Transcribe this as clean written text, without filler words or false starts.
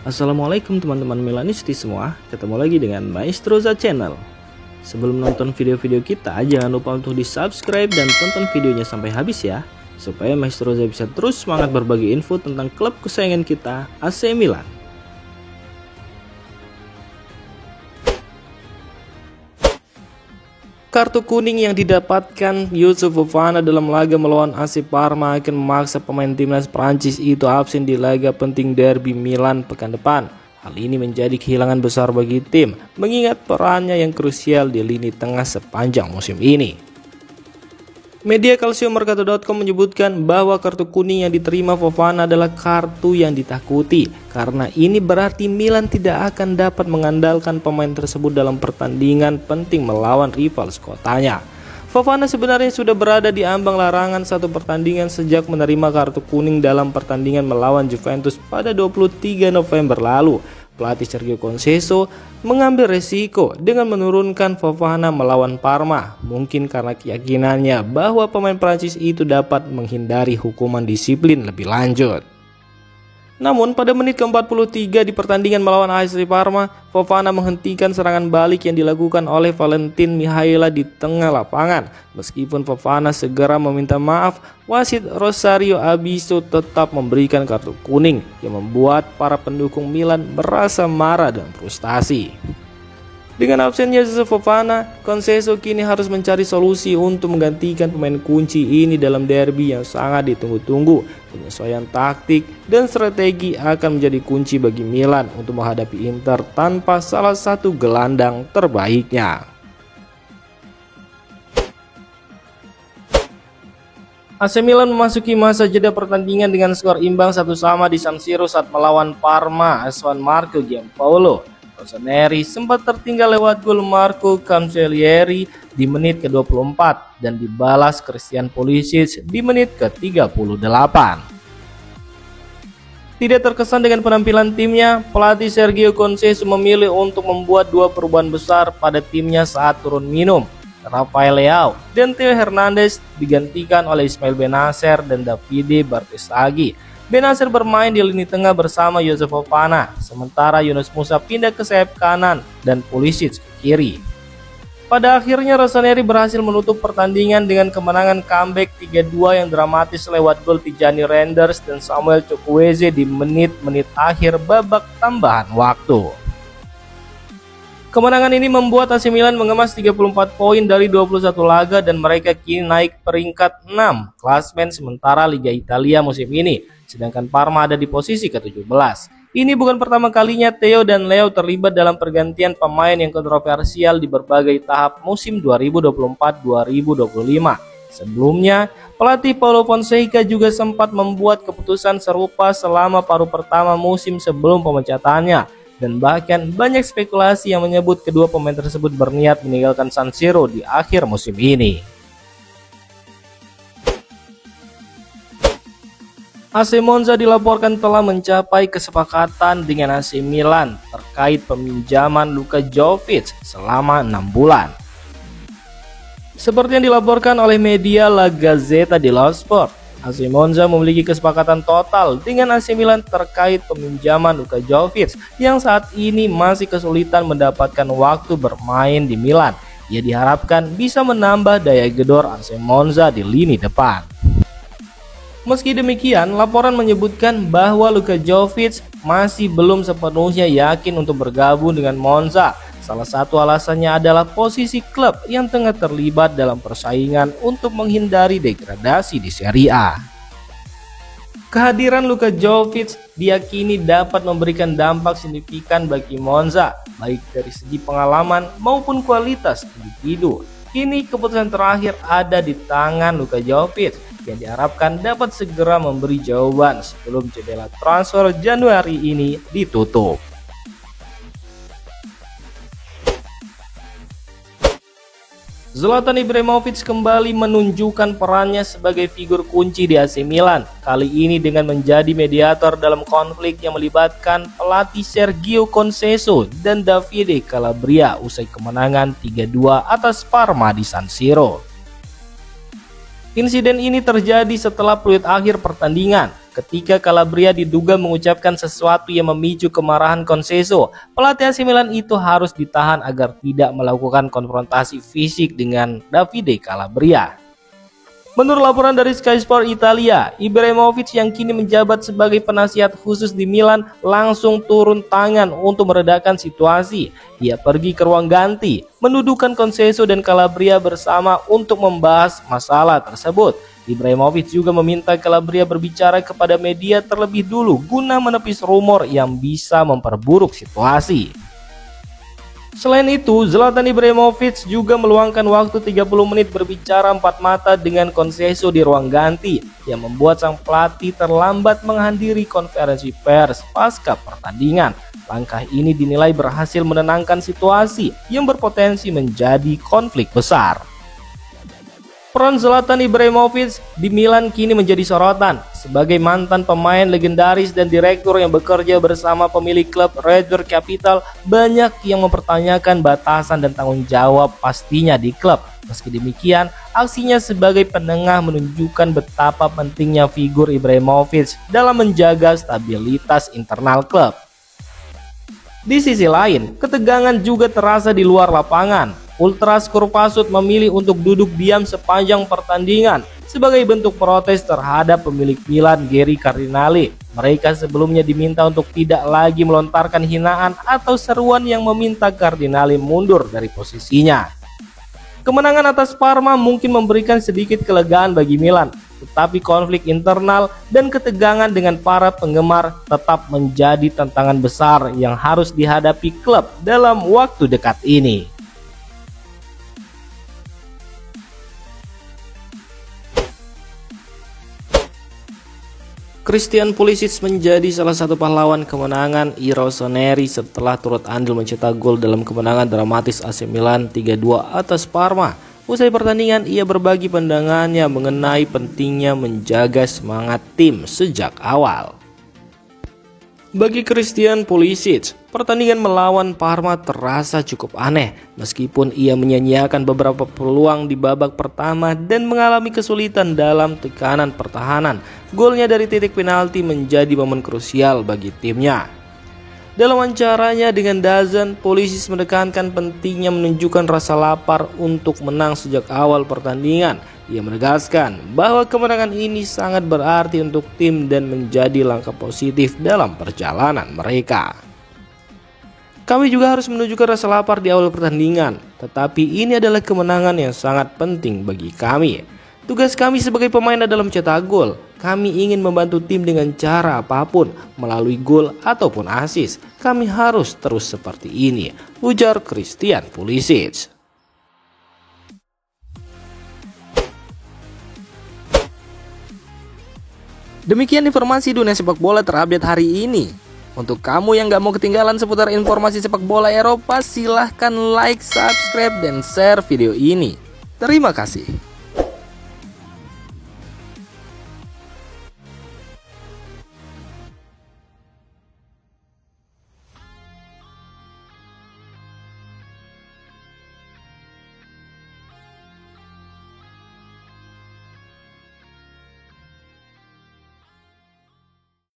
Assalamualaikum teman-teman Milanisti semua, ketemu lagi dengan Maestroza Channel. Sebelum nonton video-video kita, jangan lupa untuk di subscribe dan tonton videonya sampai habis ya, supaya Maestroza bisa terus semangat berbagi info tentang klub kesayangan kita, AC Milan. Kartu kuning yang didapatkan Youssouf Fofana dalam laga melawan AC Parma akan memaksa pemain timnas Prancis itu absen di laga penting derby Milan pekan depan. Hal ini menjadi kehilangan besar bagi tim, mengingat perannya yang krusial di lini tengah sepanjang musim ini. Media calciomercato.com menyebutkan bahwa kartu kuning yang diterima Fofana adalah kartu yang ditakuti, karena ini berarti Milan tidak akan dapat mengandalkan pemain tersebut dalam pertandingan penting melawan rival sekotanya. Fofana sebenarnya sudah berada di ambang larangan satu pertandingan sejak menerima kartu kuning dalam pertandingan melawan Juventus pada 23 November lalu. Pelatih Sergio Conceição mengambil resiko dengan menurunkan Fofana melawan Parma, mungkin karena keyakinannya bahwa pemain Prancis itu dapat menghindari hukuman disiplin lebih lanjut. Namun pada menit ke-43 di pertandingan melawan AS Parma, Fofana menghentikan serangan balik yang dilakukan oleh Valentin Mihaela di tengah lapangan. Meskipun Fofana segera meminta maaf, wasit Rosario Abiso tetap memberikan kartu kuning yang membuat para pendukung Milan merasa marah dan frustasi. Dengan absennya Youssouf Fofana, Conceição kini harus mencari solusi untuk menggantikan pemain kunci ini dalam derby yang sangat ditunggu-tunggu. Penyesuaian taktik dan strategi akan menjadi kunci bagi Milan untuk menghadapi Inter tanpa salah satu gelandang terbaiknya. AC Milan memasuki masa jeda pertandingan dengan skor imbang 1-1 di San Siro saat melawan Parma. asuhan Marco Giampaolo, Rossoneri sempat tertinggal lewat gol Marco Cancellieri di menit ke-24 dan dibalas Christian Pulisic di menit ke-38. Tidak terkesan dengan penampilan timnya, pelatih Sergio Conceição memilih untuk membuat dua perubahan besar pada timnya saat turun minum. Rafael Leao dan Theo Hernandez digantikan oleh Ismail Bennacer dan Davide Bartestagi. Bennacer bermain di lini tengah bersama Youssouf Fofana, sementara Yunus Musa pindah ke sayap kanan dan Pulisic ke kiri. Pada akhirnya Rossoneri berhasil menutup pertandingan dengan kemenangan comeback 3-2 yang dramatis lewat gol Tijani Reinders dan Samuel Chukwueze di menit-menit akhir babak tambahan waktu. Kemenangan ini membuat AC Milan mengemas 34 poin dari 21 laga dan mereka kini naik peringkat 6 klasmen sementara Liga Italia musim ini, sedangkan Parma ada di posisi ke-17. Ini bukan pertama kalinya Theo dan Leo terlibat dalam pergantian pemain yang kontroversial di berbagai tahap musim 2024-2025. Sebelumnya, pelatih Paulo Fonseca juga sempat membuat keputusan serupa selama paruh pertama musim sebelum pemecatannya. Dan bahkan banyak spekulasi yang menyebut kedua pemain tersebut berniat meninggalkan San Siro di akhir musim ini. AC Monza dilaporkan telah mencapai kesepakatan dengan AC Milan terkait peminjaman Luka Jovic selama 6 bulan. Seperti yang dilaporkan oleh media La Gazzetta dello Sport, AC Monza memiliki kesepakatan total dengan AC Milan terkait peminjaman Luka Jovic yang saat ini masih kesulitan mendapatkan waktu bermain di Milan. Ia diharapkan bisa menambah daya gedor AC Monza di lini depan. Meski demikian, laporan menyebutkan bahwa Luka Jovic masih belum sepenuhnya yakin untuk bergabung dengan Monza. Salah satu alasannya adalah posisi klub yang tengah terlibat dalam persaingan untuk menghindari degradasi di Serie A. Kehadiran Luka Jovic diyakini dapat memberikan dampak signifikan bagi Monza, baik dari segi pengalaman maupun kualitas individu. Kini keputusan terakhir ada di tangan Luka Jovic yang diharapkan dapat segera memberi jawaban sebelum jendela transfer Januari ini ditutup. Zlatan Ibrahimovic kembali menunjukkan perannya sebagai figur kunci di AC Milan, kali ini dengan menjadi mediator dalam konflik yang melibatkan pelatih Sergio Conceição dan Davide Calabria usai kemenangan 3-2 atas Parma di San Siro. Insiden ini terjadi setelah peluit akhir pertandingan. ketika Calabria diduga mengucapkan sesuatu yang memicu kemarahan Conceição. Pelatih AC Milan itu harus ditahan agar tidak melakukan konfrontasi fisik dengan Davide Calabria. Menurut laporan dari Sky Sport Italia, Ibrahimovic yang kini menjabat sebagai penasihat khusus di Milan langsung turun tangan untuk meredakan situasi. Ia pergi ke ruang ganti, mendudukan Conceição dan Calabria bersama untuk membahas masalah tersebut. Ibrahimovic juga meminta Calabria berbicara kepada media terlebih dulu guna menepis rumor yang bisa memperburuk situasi. Selain itu, Zlatan Ibrahimovic juga meluangkan waktu 30 menit berbicara empat mata dengan Conceição di ruang ganti yang membuat sang pelatih terlambat menghadiri konferensi pers pasca pertandingan. Langkah ini dinilai berhasil menenangkan situasi yang berpotensi menjadi konflik besar. Peran Zlatan Ibrahimovic di Milan kini menjadi sorotan. Sebagai mantan pemain legendaris dan direktur yang bekerja bersama pemilik klub Red Bull Capital, banyak yang mempertanyakan batasan dan tanggung jawab pastinya di klub. Meski demikian, aksinya sebagai penengah menunjukkan betapa pentingnya figur Ibrahimovic dalam menjaga stabilitas internal klub. Di sisi lain, ketegangan juga terasa di luar lapangan. Ultras Kurpasut memilih untuk duduk diam sepanjang pertandingan sebagai bentuk protes terhadap pemilik Milan, Geri Cardinale. Mereka sebelumnya diminta untuk tidak lagi melontarkan hinaan atau seruan yang meminta Cardinale mundur dari posisinya. Kemenangan atas Parma mungkin memberikan sedikit kelegaan bagi Milan, tetapi konflik internal dan ketegangan dengan para penggemar tetap menjadi tantangan besar yang harus dihadapi klub dalam waktu dekat ini. Christian Pulisic menjadi salah satu pahlawan kemenangan I Rossoneri setelah turut andil mencetak gol dalam kemenangan dramatis AC Milan 3-2 atas Parma. Usai pertandingan, ia berbagi pandangannya mengenai pentingnya menjaga semangat tim sejak awal. Bagi Christian Pulisic, pertandingan melawan Parma terasa cukup aneh meskipun ia menyanyiakan beberapa peluang di babak pertama dan mengalami kesulitan dalam tekanan pertahanan. Golnya dari titik penalti menjadi momen krusial bagi timnya. Dalam wawancaranya dengan DAZN, Pulisic menekankan pentingnya menunjukkan rasa lapar untuk menang sejak awal pertandingan. Ia menegaskan bahwa kemenangan ini sangat berarti untuk tim dan menjadi langkah positif dalam perjalanan mereka. Kami juga harus menunjukkan rasa lapar di awal pertandingan, tetapi ini adalah kemenangan yang sangat penting bagi kami. Tugas kami sebagai pemain adalah mencetak gol. Kami ingin membantu tim dengan cara apapun, melalui gol ataupun assist. Kami harus terus seperti ini, ujar Christian Pulisic. Demikian informasi dunia sepak bola terupdate hari ini. Untuk kamu yang gak mau ketinggalan seputar informasi sepak bola Eropa, silahkan like, subscribe, dan share video ini. Terima kasih.